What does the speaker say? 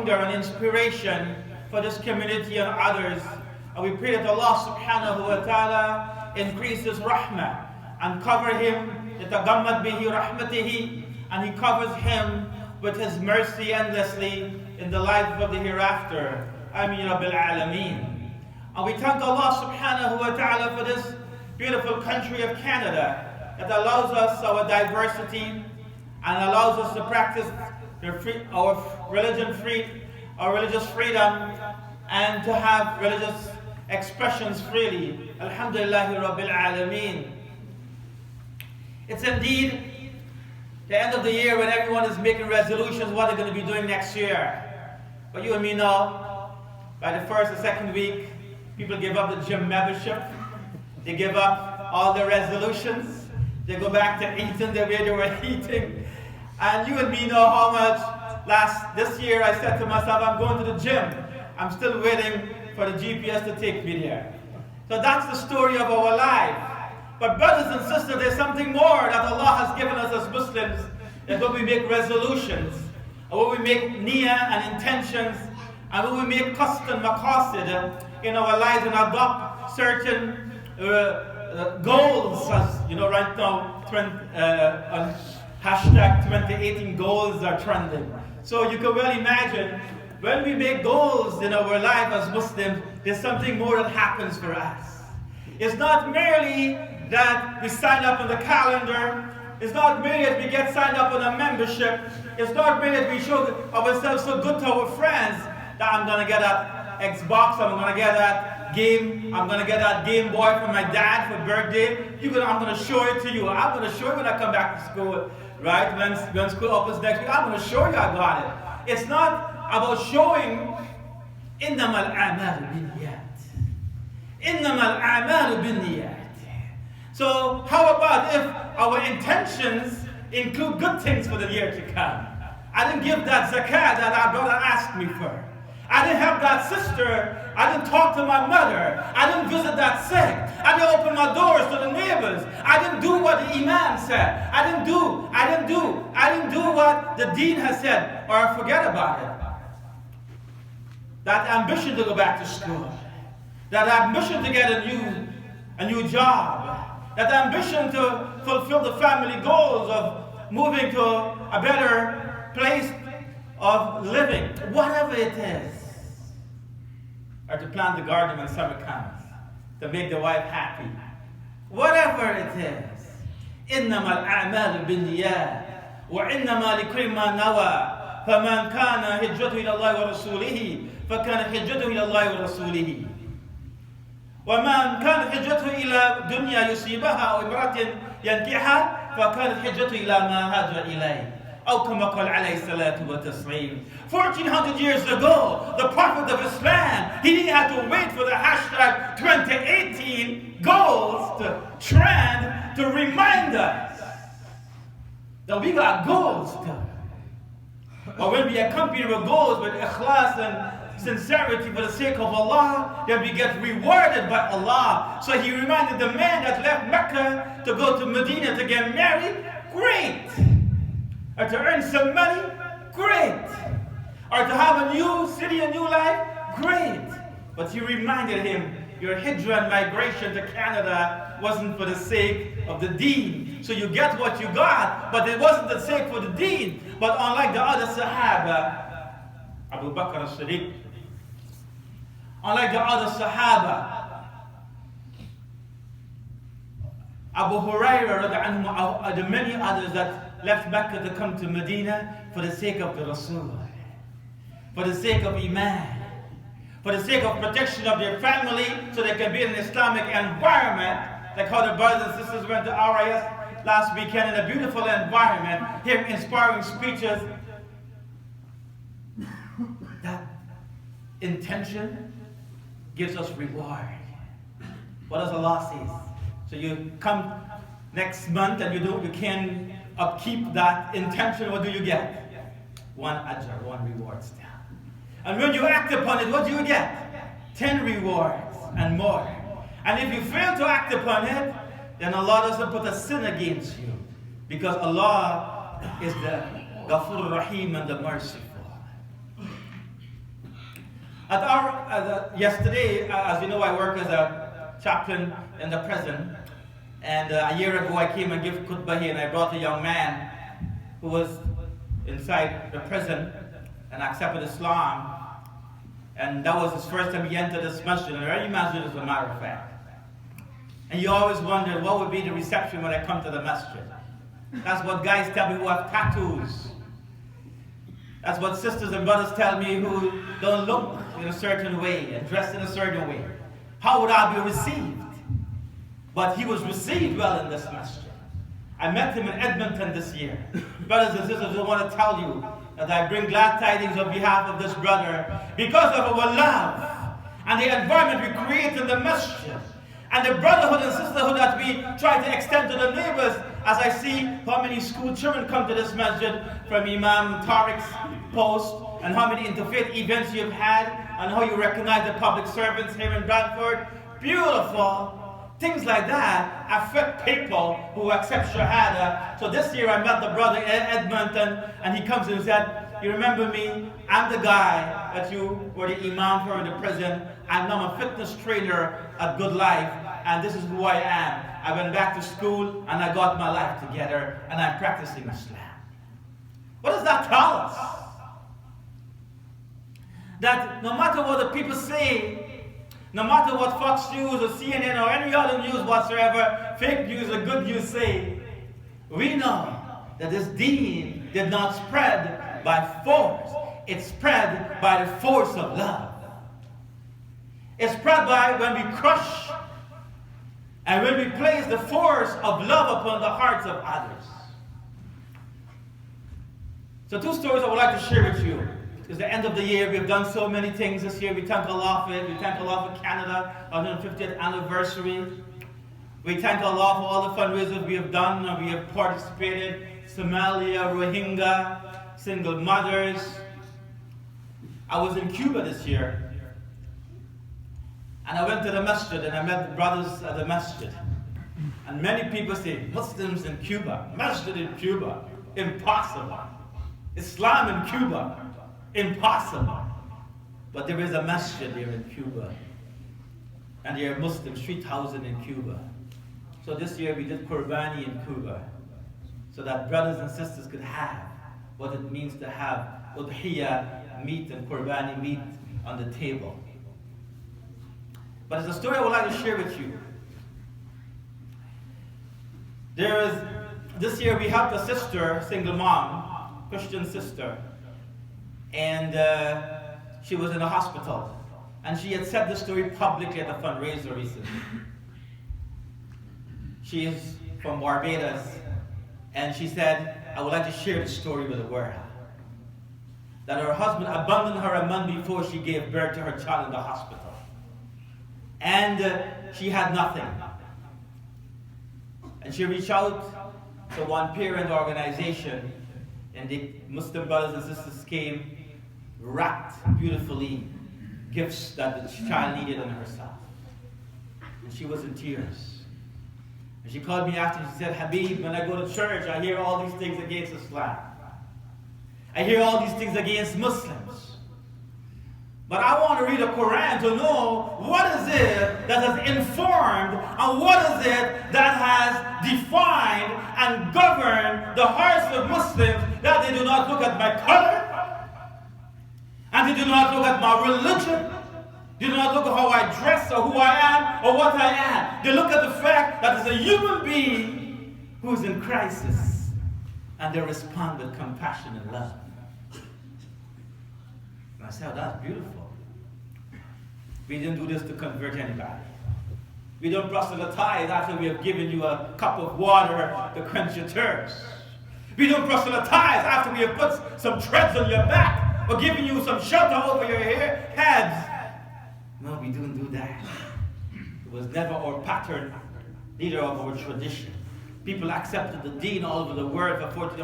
hunger and inspiration for this community and others. And we pray that Allah subhanahu wa ta'ala increase his rahmah and cover him, يتغمد به رحمته, and he covers him with his mercy endlessly in the life of the hereafter. Ameen Rabbil Alameen. And we thank Allah subhanahu wa ta'ala for this beautiful country of Canada that allows us our diversity and allows us to practice our religious freedom and to have religious expressions freely. Alhamdulillahi Rabbil Alameen. It's indeed the end of the year when everyone is making resolutions what they're going to be doing next year. But you and me know, by the first or second week, people give up the gym membership. They give up all their resolutions. They go back to eating the way they were eating. And you and me know how much this year I said to myself, I'm going to the gym. I'm still waiting for the GPS to take me there. So that's the story of our life. But brothers and sisters, there's something more that Allah has given us as Muslims, that when we make resolutions, and when we make niyyah and intentions, and when we make qasd and maqasid in our lives and adopt certain goals, as you know, right now, on hashtag 2018 goals are trending. So you can well imagine, when we make goals in our life as Muslims, there's something more that happens for us. It's not merely that we sign up on the calendar. It's not merely that we get signed up on a membership. It's not merely that we show ourselves so good to our friends that I'm going to get that Xbox, I'm going to get that game, I'm going to get that Game Boy from my dad for birthday. I'm going to show it to you. I'm going to show you when I come back to school, right? When school opens next week, I'm going to show you I got it. It's not about showing. إنما الأعمال بالنيات. إنما الأعمال بالنيات. So how about if our intentions include good things for the year to come? I didn't give that zakat that our brother asked me for. I didn't help that sister. I didn't talk to my mother. I didn't visit that sick. I didn't open my doors to the neighbors. I didn't do what the imam said. I didn't do what the deen has said, or I forget about it. That ambition to go back to school. That ambition to get a new job. That ambition to fulfill the family goals of moving to a better place of living, whatever it is. Or to plant the garden when summer comes, to make the wife happy. Whatever it is. إنما الأعمال بالنيات وإنما لكل ما نوى فمن كان هجرته إلى الله ورسوله فكان هجرته إلى الله ورسوله ومن كانت هجرته إلى دنيا يصيبها أو امرأة ينكحها فكانت هجرته إلى ما هاجر إليه أو كما قال عليه الصلاة والتسليم. 1400 years ago, the Prophet of Islam, he didn't have to wait for the hashtag 2018 goals to trend to remind us that we got goals to. But when we accompany our goals with ikhlas and sincerity for the sake of Allah, then we get rewarded by Allah. So he reminded the man that left Mecca to go to Medina to get married, great. Or to earn some money, great. Or to have a new city, a new life, great. But he reminded him, your hijrah and migration to Canada wasn't for the sake of the deen. So you get what you got, but it wasn't the sake for the deen. But unlike the other Sahaba, Abu Bakr as-Siddiq, unlike the other Sahaba, Abu Hurairah, and the many others that left Mecca to come to Medina for the sake of the Rasul, for the sake of Iman, for the sake of protection of their family, so they can be in an Islamic environment, like how the brothers and sisters went to RIS last weekend in a beautiful environment, hearing inspiring speeches. That intention gives us reward. What does Allah say? So you come next month and you can upkeep that intention. What do you get? One ajr, one reward still. And when you act upon it, what do you get? 10 rewards and more. And if you fail to act upon it, then Allah doesn't put a sin against you, because Allah is the Ghafur Rahim and the merciful. Yesterday, as you know, I work as a chaplain in the prison. And a year ago, I came and gave Khutba here, and I brought a young man who was inside the prison and accepted Islam. And that was his first time he entered this masjid, and very masjid as a matter of fact. And you always wonder what would be the reception when I come to the masjid. That's what guys tell me who have tattoos. That's what sisters and brothers tell me who don't look in a certain way and dress in a certain way. How would I be received? But he was received well in this masjid. I met him in Edmonton this year. Brothers and sisters, I want to tell you that I bring glad tidings on behalf of this brother because of our love and the environment we create in the masjid and the brotherhood and sisterhood that we try to extend to the neighbors. As I see how many school children come to this masjid from Imam Tariq's post, and how many interfaith events you've had, and how you recognize the public servants here in Brantford. Beautiful. Things like that affect people who accept Shahada. So this year I met the brother in Edmonton, and he comes and said, "You remember me? I'm the guy that you were the imam for in the prison. I'm now a fitness trainer at Good Life, and this is who I am. I went back to school and I got my life together, and I'm practicing Islam." What does that tell us? That no matter what the people say, no matter what Fox News or CNN or any other news whatsoever, fake news or good news say, we know that this deen did not spread by force. It spread by the force of love. It spread by when we crush and when we place the force of love upon the hearts of others. So 2 stories I would like to share with you. It's the end of the year. We've done so many things this year. We thank Allah for it. We thank Allah for Canada, 150th anniversary. We thank Allah for all the fundraisers we have done and we have participated. Somalia, Rohingya, single mothers. I was in Cuba this year. And I went to the masjid and I met the brothers at the masjid. And many people say, Muslims in Cuba, masjid in Cuba, impossible. Islam in Cuba, impossible. But there is a masjid here in Cuba. And there are Muslims, 3,000 in Cuba. So this year we did Qurbani in Cuba. So that brothers and sisters could have what it means to have udhiyah meat and Qurbani meat on the table. But it's a story I would like to share with you. This year we helped a sister, single mom, Christian sister. And she was in a hospital. And she had said the story publicly at a fundraiser recently. She is from Barbados. And she said, I would like to share the story with the world. That her husband abandoned her a month before she gave birth to her child in the hospital. And she had nothing. And she reached out to one parent organization, and the Muslim brothers and sisters came, wrapped beautifully, gifts that the child needed on herself. And she was in tears. And she called me after and she said, Habeeb, when I go to church, I hear all these things against Islam. I hear all these things against Muslims. But I want to read the Quran to know what is it that has informed and what is it that has defined and governed the hearts of Muslims, that they do not look at my color, and they do not look at my religion, they do not look at how I dress or who I am or what I am. They look at the fact that there's a human being who is in crisis, and they respond with compassion and love. And I said, oh, that's beautiful. We didn't do this to convert anybody. We don't proselytize after we have given you a cup of water to quench your thirst. We don't proselytize after we have put some treads on your back or given you some shelter over your heads. No, we don't do that. It was never our pattern, neither of our tradition. People accepted the deen all over the world for 1400